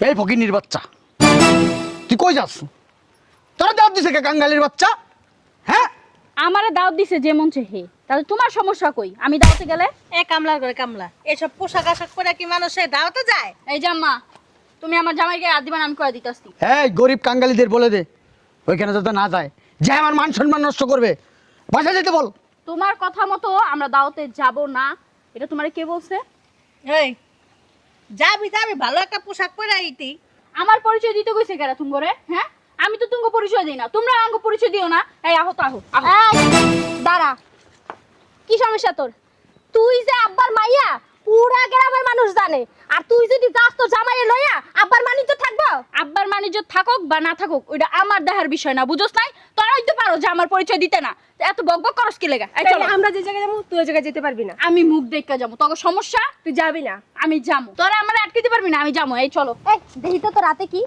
এই ফকিনির বাচ্চা, তুই কই যাস? তোরা দাওয়াত দিছে কে কাঙ্গালির বাচ্চা? হ্যাঁ, আমারে দাওয়াত দিছে যে মন চাহে, তাহলে তোমার সমস্যা কই? আমি দাওয়াতে গেলে এ কামলার করে কামলা, এসব পোশাক আশাক পরে কি মানুষে দাওয়াতে যায়? এই জাম্মা, তুমি আমার জামাইকে হাত দিবা না, আমি কয়ে দিতাছি। এই গরিব কাঙ্গালিদের বলে দে ওইখানে যাতে না যায়, যে আমার মান সম্মান নষ্ট করবে। বাসা যেতে বল। তোমার কথা মতো আমরা দাওয়াতে যাব না, এটা তোমারে কে বলছে? এই যাবি যাবি, ভালো একটা পোশাক পরে আইতি। আমার পরিচয় দিতে কইছে কেরা তুমি করে? হ্যাঁ, আমি তো তোমাকে পরিচয় দেই না, তোমরা আমাকে পরিচয় দিও না। এই আহো তো আহো, আহো। দাঁড়া, কি সমস্যা তোর? তুই যে আব্বার মাইয়া পুরা গ্রামের মানুষ জানে, আর তুই যদি যাস তো জামাইয়ে লইয়া আব্বার মানিজ্য থাকবো? আব্বার বাণিজ্য থাকুক বা না থাকুক ওইটা আমার দেখার বিষয় না, বুঝোস নাই? তোরাই তো পারো যে আমার পরিচয় দিতে না, তো এত বকবক করস কি লেগা? এই চলো, তাইলে আমরা যে জায়গায় যাবো তুই ওই জায়গায় যেতে পারবি না। আমি মুখ দেখতে যাবো, তোকে সমস্যা? তুই যাবি না। আমি যাবো, তোরা আমার আটকাতে পারবি না, আমি যাবো। এই চলো। এই দেখি তো তোর রাতে কি।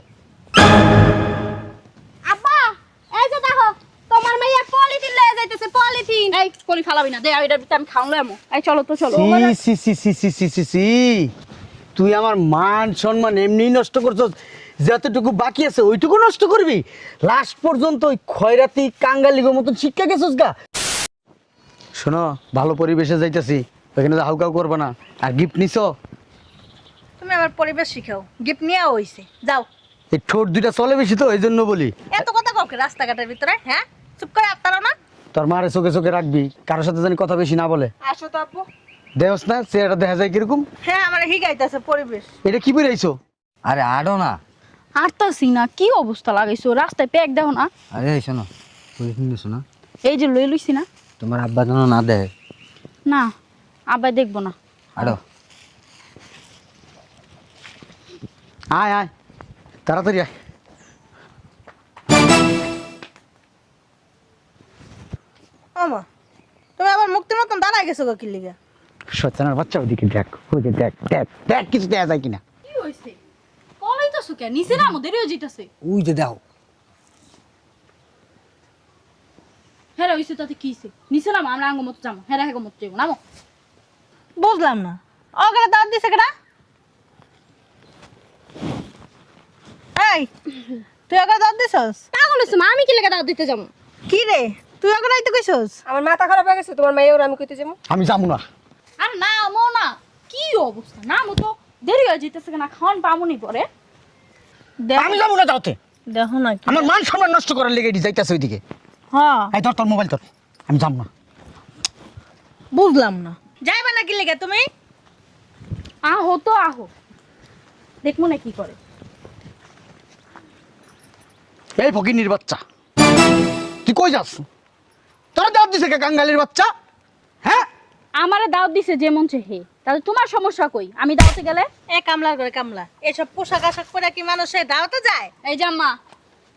আব্বা, এই যে দেখো তোমার মাইয়া পলিথিন লয়ে যাইতেছে, পলিথিন। এই কলি ফালাবি না, দে এটার ভিতরে আমি খাওয়ালো এমন। এই চলো তো চলো। সি সি সি সি সি সি সি, তুই আমার মান সম্মান এমনি নষ্ট করছস, যতটুকু বাকি আছে ওইটুকু নষ্ট করবি? লাস্ট পর্যন্ত ওই খয়রাতি কাঙ্গালিগো মতন শিক্ষা গেছস গা। শোনো, ভালো পরিবেশে যাইতাছি, ওইখানে হাউকাউ করবে না। আর গিফট নিছো? তুমি আমার পরিবেশ শিখাও, গিফট নিয়ে হইছে, যাও। এই ঠোঁট দুইটা চলে বেশি তো, এই জন্য বলি। এত কথা কাউকে রাস্তাঘাটের ভিতরে, হ্যাঁ? চুপ করে আত্মারো না। তোর মারে চোখে চোখে রাখবি, কারোর সাথে জানি কথা বেশি না বলে। আসো তো আপু। দেহস না চেহারাটা দেখা যায় কিরকম? হ্যাঁ, আমার হিগাইতেছে পরিবেশ। এটা কি বেরাইছো? আরে আড়ো না। হাঁটতাছি না, কি অবস্থা লাগাইছো? রাস্তায় প্যাক দেখো না। আরে এই শোনো, পলিথিন দিছো না? এই যে লই লইছি না। তোমার আব্বা যেন না দেয়। না, আবার দেখবো না। আড়ো। আয় আয়, তাড়াতাড়ি আয়। আমা, তুমি আবার মুক্তির মতন দাঁড়ায় গেছো গো কি লিগা? সত্যনার বাচ্চা ওদিকে দেখ, ওদিকে দেখ দেখ দেখ, কিছু দেয়া যায় কিনা। কি হইছে? কলাইতাছো কেন? নিচে না আমাদের যাইতাছে। ওই যে দাও। হ্যাঁ হইছে, তাতে কি হইছে? নিচে নামো, আমরা আঙ্গ মতো যাবো। হ্যাঁ হ্যাঁ মতো যাবো, নামো। বুঝলাম না, ওখানে দাঁত দিছে কেডা? এই, তুই ওখানে দাঁত দিছস? পাগল হইছো মা, আমি কি লেগে দাওয়াত দিতে যাবো? কি রে, তুই ওখানে আইতে কইছস? আমার মাথা খারাপ হয়ে গেছে, তোমার মাইয়া ওর আমি কইতে যাবো? আমি যাবো না। আর নামো না, কি অবস্থা? নামো তো, দেরি হয়ে যাইতেছে না, খাওয়ান পামুনি পরে। আমি যাবো না, যাওতে। দেখো না কি। আমার মান সম্মান নষ্ট করার লেগে এটি যাইতেছে ওইদিকে। হ্যাঁ, এই ধর তোর মোবাইল, তোর। আমি যাবো না। বুঝলাম না, যাইবা না কি লিগা তুমি? আহো তো আহো, দেখবো না কি করে। এই ফকিনির বাচ্চা, তুই কই যাস? তোরা দাওয়াত দিছে কে কাঙ্গালির বাচ্চা? হ্যাঁ, আমারে দাওয়াত দিছে যে মন চাহে, তাহলে তোমার সমস্যা কই? আমি দাওয়াতে গেলে এ কামলার করে কামলা, এসব পোশাক আশাক পরে কি মানুষে দাওয়াতে যায়? এই জাম্মা,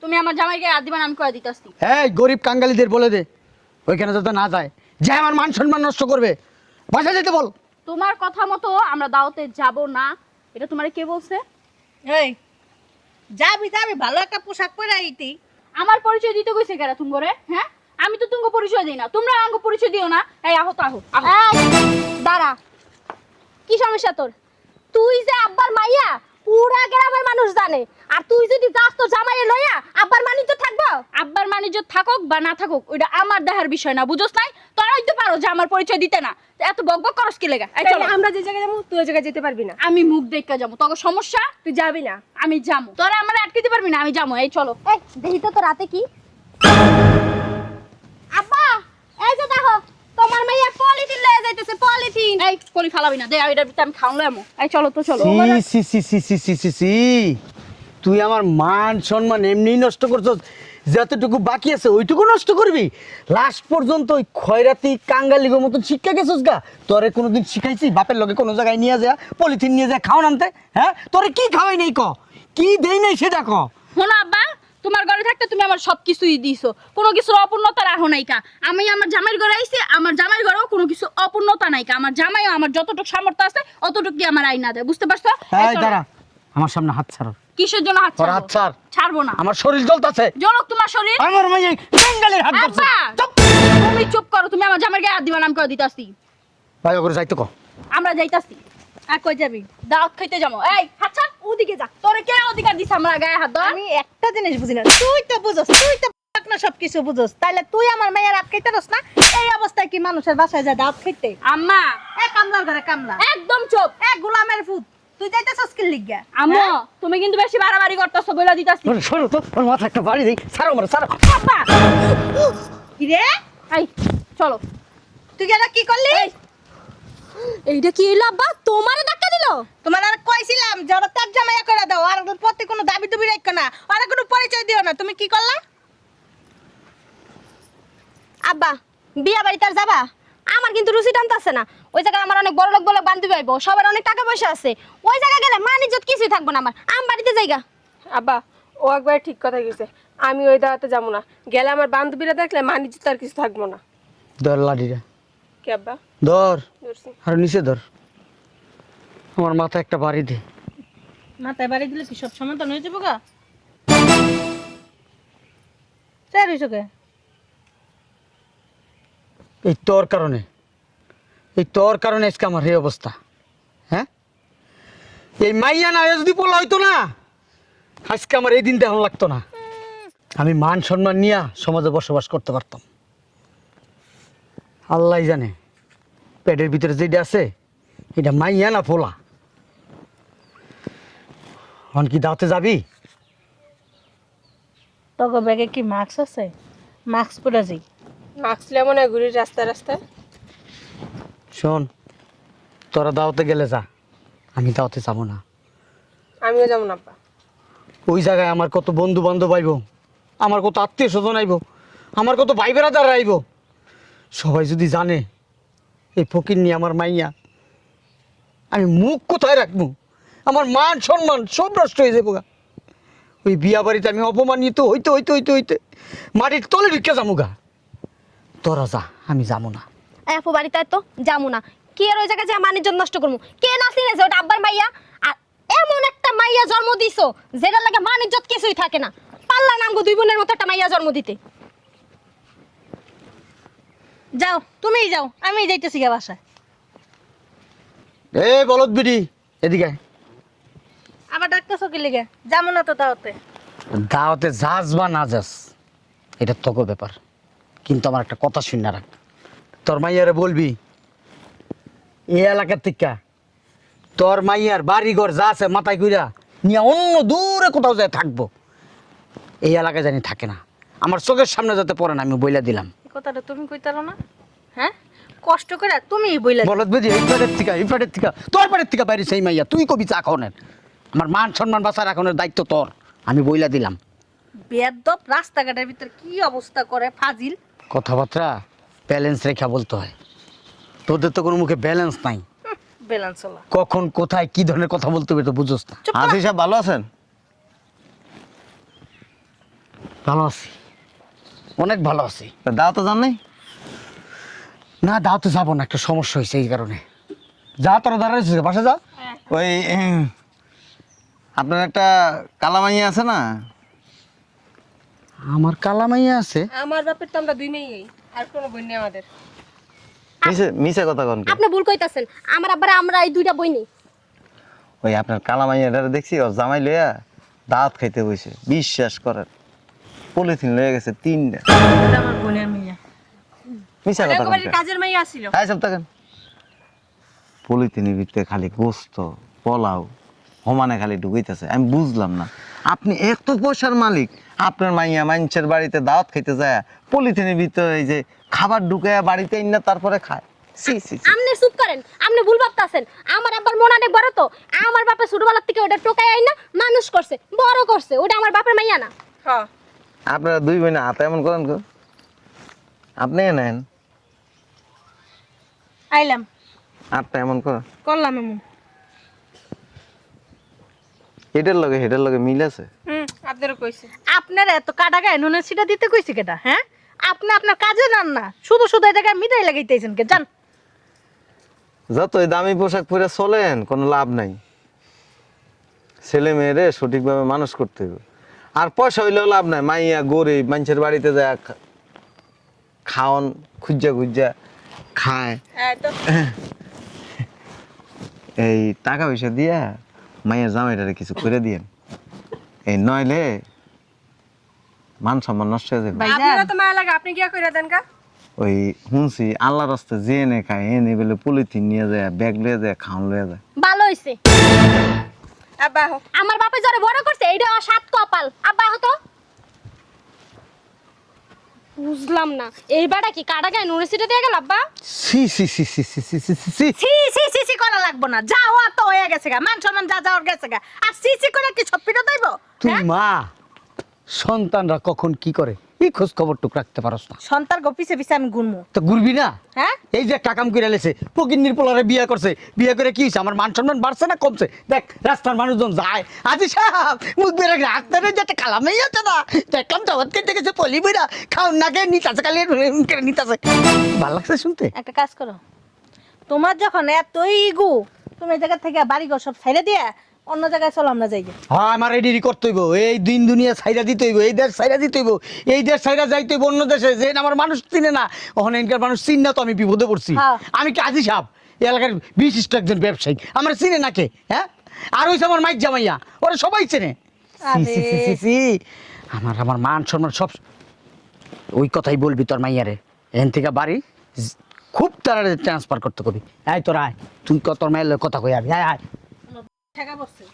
তুমি আমার জামাইকে হাত দিবা না, আমি কয়ে দিতাছি। এই গরিব কাঙ্গালিদের বলে দে ওইখানে যাতে না যায়, যে আমার মান সম্মান নষ্ট করবে। বাসা যেতে বল। তোমার কথা মতো আমরা দাওয়াতে যাব না, এটা তোমারে কে বলছে? এই যাবি যাবি, ভালো একটা পোশাক পরে আইতি। আমার পরিচয় দিতে কইছে কেরা তুমি করে? হ্যাঁ, আমি তো তোমাকে পরিচয় দেই না, তোমরা আমাকে পরিচয় দিও না। এই আহো তো আহো, আহো। এই দাঁড়া, কি সমস্যা তোর? তুই যে আব্বার মাইয়া পুরা গ্রামের মানুষ জানে, আর তুই যদি যাস তো জামাইয়ে লইয়া আব্বার মানিজ্য থাকবো? আব্বার বাণিজ্য থাকুক বা না থাকুক ওইটা আমার দেখার বিষয় না, বুঝোস নাই? তোরাই তো পারো যে আমার পরিচয় দিতে না, তো এত বকবক করস কি লেগা? এই চলো, তাইলে আমরা যে জায়গায় যাবো তুই ওই জায়গায় যেতে পারবি না। আমি মুখ দেখতে যাবো, তোকে সমস্যা? তুই যাবি না। আমি যাবো, তোরা আমার আটকাতে পারবি না, আমি যাবো। এই চলো। এই দেখি তো তোর রাতে কি। আব্বা, এই যে দেখো তোমার মাইয়া পলিথিন লয়ে যাইতেছে, পলিথিন। এই কলি ফালাবি না, দে এটার ভিতরে আমি খাওয়ালো এমন। এই চলো তো চলো। সি সি সি সি সি সি সি, তুই আমার মান সম্মান এমনি নষ্ট করছস, যতটুকু বাকি আছে ওইটুকু নষ্ট করবি? লাস্ট পর্যন্ত ওই খয়রাতি কাঙ্গালিগো মতন শিক্ষা গেছস গা। তোরে কোনোদিন শিখাইছি বাপের লগে কোনো জায়গায় নিয়ে যা, পলিথিন নিয়ে যা খাওয়ান আনতে? হ্যাঁ, তোরে কি খাওয়াই নেই ক, কি দেই নাই সেটা ক। শোনো আব্বা, তোমার ঘরে থাকতে তুমি আমার সবকিছুই দিছো, কোনো কিছুর অপূর্ণতা রাখো নাই কা। আমি আমার জামাইয়ের ঘরে আইছি, আমার জামাইয়ের ঘরেও কোনো কিছু অপূর্ণতা নাই কা। আমার জামাইও আমার যতটুকু সামর্থ্য আছে অতটুকু আমার আইনা দেয়, বুঝতে পারছো? এই এই চলো। দাঁড়া, আমার সামনে হাত ছাড়। কিসের জন্য হাত তোর ছাড়বো? হাত ছাড়। ছাড়বো না। আমার শরীর জ্বলতাছে। জ্বলুক তোমার শরীর। আমার মাইয়া কাঙ্গালির হাত ধরছে। আব্বা, চুপ। তুমি চুপ করো, তুমি আমার জামাইয়ের গায়ে হাত দিবা না, আমি কই দিতাছি। ভাই ওরে যাইতো ক। আমরা যাইতাছি। আর কই যাবি? দাওয়াত খাইতে যাবো। এই হাত ছাড়। ওদিকে যা। তোরে কে অধিকার দিছে আমার গায়ে হাত দেওয়ার? আমি একটা জিনিস বুঝি না, তুই তো বুঝোস, তুই তো না সবকিছু বুঝোস, তাইলে তুই আমার মেয়ের আপ খাইতে রস না? এই অবস্থায় কি মানুষের বাসায় যায় দাঁত খাইতে? আম্মা এ কামলার ঘরে কামলা, একদম চুপ। এ গোলামের ফুট, তুই যাইতেছস কি লিগা? আম্মু তুমি কিন্তু বেশি বাড়াবাড়ি করতেছো বলে দিতাছি। শোনো তো, ওর মাথা একটা বাড়ি দেই, ছাড়ো আমার, ছাড়ো। আব্বা কি রে, আই চলো। তুই এটা কি করলি? এইটা কি হইলো আব্বা? তোমারে ধাক্কা দিল? তোমার আর কইছিলাম যে ওরা তার জামাইয়া করে দাও, আর ওর প্রতি কোনো দাবি দুবি রাখো না, আর কোনো পরিচয় দিও না। তুমি কি করলা? আব্বা বিয়া বাড়িতে আর যাবা? আমার কিন্তু রুচি টানতাছে না। ওই জায়গায় আমার অনেক বড় লোক বলে বান্ধবী আইবো, সবার অনেক টাকা পয়সা আছে। ওই জায়গায় গেলে মান ইজ্জত কিছুই থাকবো না আমার। বাড়িতে যাইগা। আব্বা ও একবার ঠিক কথা গেছে, আমি ওই দাওয়াতে যাবো না, গেলে আমার বান্ধবীরা দেখলে মানিজ্য তার কিছু থাকবো না। ধর লাঠিটা, কি আব্বা? ধর, ধরছি। আর নিচে ধর, আমার মাথা একটা বাড়ি দে। মাথায় বাড়ি দিলে কি সব সমাধান হয়ে যাবো গা? চাই রইছো কে? এই তোর কারণে, এই তোর কারণে আজকে আমার এই অবস্থা। হ্যাঁ, এই মাইয়া না যদি পোলা হইতো না, আজকে আমার এই দিন দেখানো লাগতো না। আমি মান সম্মান নিয়ে সমাজে বসবাস করতে পারতাম। আল্লাহ জানে পেটের ভিতরে যেটা আছে এটা মাইয়া না পোলা। এখন কি দাওতে যাবি? তোকে ব্যাগে কি মাস্ক আছে? মাস্ক পরে যাই। মাস্কলে মনে হয় ঘুরি রাস্তায় রাস্তায়। শোন, তোরা দাওতে গেলে যা, আমি দাওতে যাবো না। আমিও যাবো না আব্বা। ওই জায়গায় আমার কত বন্ধু বান্ধব আইব, আমার কত আত্মীয় স্বজন আইব, আমার কত ভাই বেড়াদার আইব। সবাই যদি জানে এই ফকির নিয়ে আমার মাইয়া, আমি মুখ কোথায় রাখবো? আমার মান সম্মান সব নষ্ট হয়ে যাবো গা। ওই বিয়া বাড়িতে আমি অপমানিত হইতে হইতে হইতে হইতে মাটির তলে ঢুকে যাবো গা। তোরা যা, আমি যাবো না। আপু বাড়িতে তো যাবো না। কে আর ওই জায়গায় যে মান ইজ্জত নষ্ট করবো? কে না চিনেছে ওটা আব্বার মাইয়া? আর এমন একটা মাইয়া জন্ম দিছো যেটা লাগে মান ইজ্জত কিছুই থাকে না। পাল্লা নামগো দুই বোনের মতো একটা মাইয়া জন্ম দিতে। যাও, তুমিই যাও, আমি যাইতেছি গা বাসায়। এ বলদ বিডি, এদিকে আয়। আবার ডাকতেছো কি লিগে? যাবো না তো দাওতে। দাওয়াতে যাস বা না যাস এটা তোকে ব্যাপার, কিন্তু আমার একটা কথা শুনে রাখ। তোর মাইয়ারে বলবি এই এলাকার থেকে তোর মাইয়ার বাড়ি ঘর যা আছে মাথায় কইরা নিয়ে অন্য দূরে কোথাও যায় থাকবো। এই এলাকায় জানি থাকে না, আমার চোখের সামনে যাতে পড়ে না, আমি বইলা দিলাম। এই কথাটা তুমি কইতারো না? হ্যাঁ, কষ্ট করে তুমিই বইলা। বলদ বুঝি এই পেটের থেকে, এই পেটের থেকে, তোর পেটের থেকে বাইরে সেই মাইয়া তুই কবি চা খাওয়ানের। আমার মান সম্মান বাঁচা রাখনের দায়িত্ব তোর, আমি বইলা দিলাম। বেয়াদব রাস্তাঘাটের ভিতর কি অবস্থা করে ফাজিল। কথাবার্তা ব্যালেন্স রেখা বলতে হয়, তোদের তো কোনো মুখে ব্যালেন্স নাই। ব্যালেন্স হলা। কখন কোথায় কি ধরনের কথা বলতে হবে তো বুঝোস না। চুপ কর। হাজি সাহেব ভালো আছেন? ভালো আছি, অনেক ভালো আছি। দাও তো জান নাই? না দাও তো যাবো না, একটা সমস্যা হয়েছে এই কারণে। যা তোরা দাঁড়াইছিস বাসা যা। ওই আপনার একটা কালামাইয়া আছে না? আমার কালামাইয়া আছে? আমার বাপের তো আমরা দুই মেয়েই, আর কোনো বোন নেই আমাদের। মিশে কথা কন কি? আপনি ভুল কইতাছেন। আমার আব্বার আমরা এই দুইটা বই নেই। ওই আপনার কালামাইয়াটা দেখছি ওর জামাই লইয়া দাঁত খাইতে বসে, বিশ্বাস করেন পলিথিন লয়ে গেছে 3টা। এটা আমার বোনের মেয়ে। মিশে কথা কন কি? কাজের মেয়ে আসছিল। হ্যাঁ সব থাকেন। পলিথিনের ভিতরে খালি গোস্ত পোলাও সমানে খালি ঢুকাইতেছে, আমি বুঝলাম না। আপনি এত পয়সার মালিক, আপনার মাইয়া মানুষের বাড়িতে দাওয়াত খাইতে যায় পলিথিনের ভিতরে এই যে খাবার ঢুকাইয়া বাড়িতে না তারপরে খায়। সি সি সি। আপনি চুপ করেন। আপনি ভুল ভাবতাছেন। আমার আব্বার মন অনেক বড় তো। আমার বাপে ছোটবেলা থেকে ওটা টোকাই আইনা মানুষ করছে, বড় করছে। ওটা আমার বাপের মাইয়া না। হ্যাঁ আপনারা দুই বোনে হাতে এমন করেন গো? আপনি নেন আইলাম, হাতটা এমন করেন, করলাম এমন। হেডের লগে মিল আছে। আপনারও কইছে। আপনার এত কাটা গায়ে নুনের ছিটা দিতে কইছি কেটা? হ্যাঁ, আপনি আপনার কাজে নান না, শুধু শুধু এই জায়গায় মিঠাই লাগাইতেছেন কে? জান, যতই দামি পোশাক পরে চলেন কোনো লাভ নাই। ছেলে মেয়েরে সঠিকভাবে মানুষ করতে হবে। আর পয়সা হইলেও লাভ নাই। মাইয়া গরিব মানুষের বাড়িতে যায় খাওন খুঁজা খায়। তো এই টাকা পয়সা দিয়া মাইয়ের জামাইটারে কিছু করে দিয়েন, এই নইলে মান সম্মান নষ্ট হয়ে যাবে। আপনারা তো মায়া লাগে, আপনি কি কইরা দেন কা? ওই শুনছি আল্লাহ রাস্তা যে এনে খায় এনে বলে পলিথিন নিয়ে যায়, ব্যাগ লিয়ে যায়, খাওয়ান লিয়ে যায়। ভালো হইছে আব্বা আহো। আমার বাপে যারে বড় করছে এইটা আমার সাত কপাল। আব্বা হতো বুঝলাম না এই বাড়া কি কাটা গায়ে নুনে সিটে দিয়ে গেল আব্বা। সি সি সি সি সি সি সি সি সি সি সি সি করা লাগবো না, যাওয়া তো হয়ে গেছে গা, মান সম্মান যা যাওয়ার গেছে গা, আর সি সি করে কি সব পিঠা দইব? তুই মা, সন্তানরা কখন কি করে এই খোঁজ খবর টুক রাখতে পারস না? সন্তান গো পিছে পিছে আমি ঘুরমু, তো ঘুরবি না? হ্যাঁ? এই যে একটা কাম করে লেছে, ফকিন্নির পোলারে বিয়ে করছে, বিয়ে করে কি হয়েছে? আমার মান সম্মান বাড়ছে না কমছে? দেখ রাস্তার মানুষজন যায়, আজি সাহেব মুখ বেড়ে রাখতে যেতে কালামেই আছে না, দেখলাম জগৎ কেটে গেছে পলি বইরা খাওন না খেয়ে নিতাছে, খালি নিতাছে। ভাল লাগছে শুনতে? একটা কাজ করো, তোমার যখন এতই ইগু, তুমি এই জায়গা থেকে বাড়ি ঘর সব ছাইড়া দিয়ে অন্য জায়গায় চলো, আমরা যাই গে। হ্যাঁ, আমার রেডি করতে হইব, এই দিন দুনিয়া ছাইরা দিতে হইব, এই দেশ ছাইরা দিতে হইব, এই দেশ ছাইরা যাইতে হইব অন্য দেশে, যে আমার মানুষ চিনে না, ওখানে এনকার মানুষ চিন না, তো আমি বিপদে পড়ছি। হ্যাঁ। আমি কি আজি সাহেব এই এলাকার বিশিষ্ট একজন ব্যবসায়ী, আমার চিনে না কে? হ্যাঁ, আর হইছে আমার মাইক জামাইয়া, ওরা সবাই চেনে। সি, সি, সি, সি, সি। আমার আমার মান সম্মান সব ওই কথাই বলবি তোর মাইয়ারে, এখান থেকে বাড়ি খুব তাড়াতাড়ি ট্রান্সফার করতে কবি। আয় তোর আয়, তুই তোর মায়ের কথা কই আবি, আয় আয়। ঠেকা পড়ছে।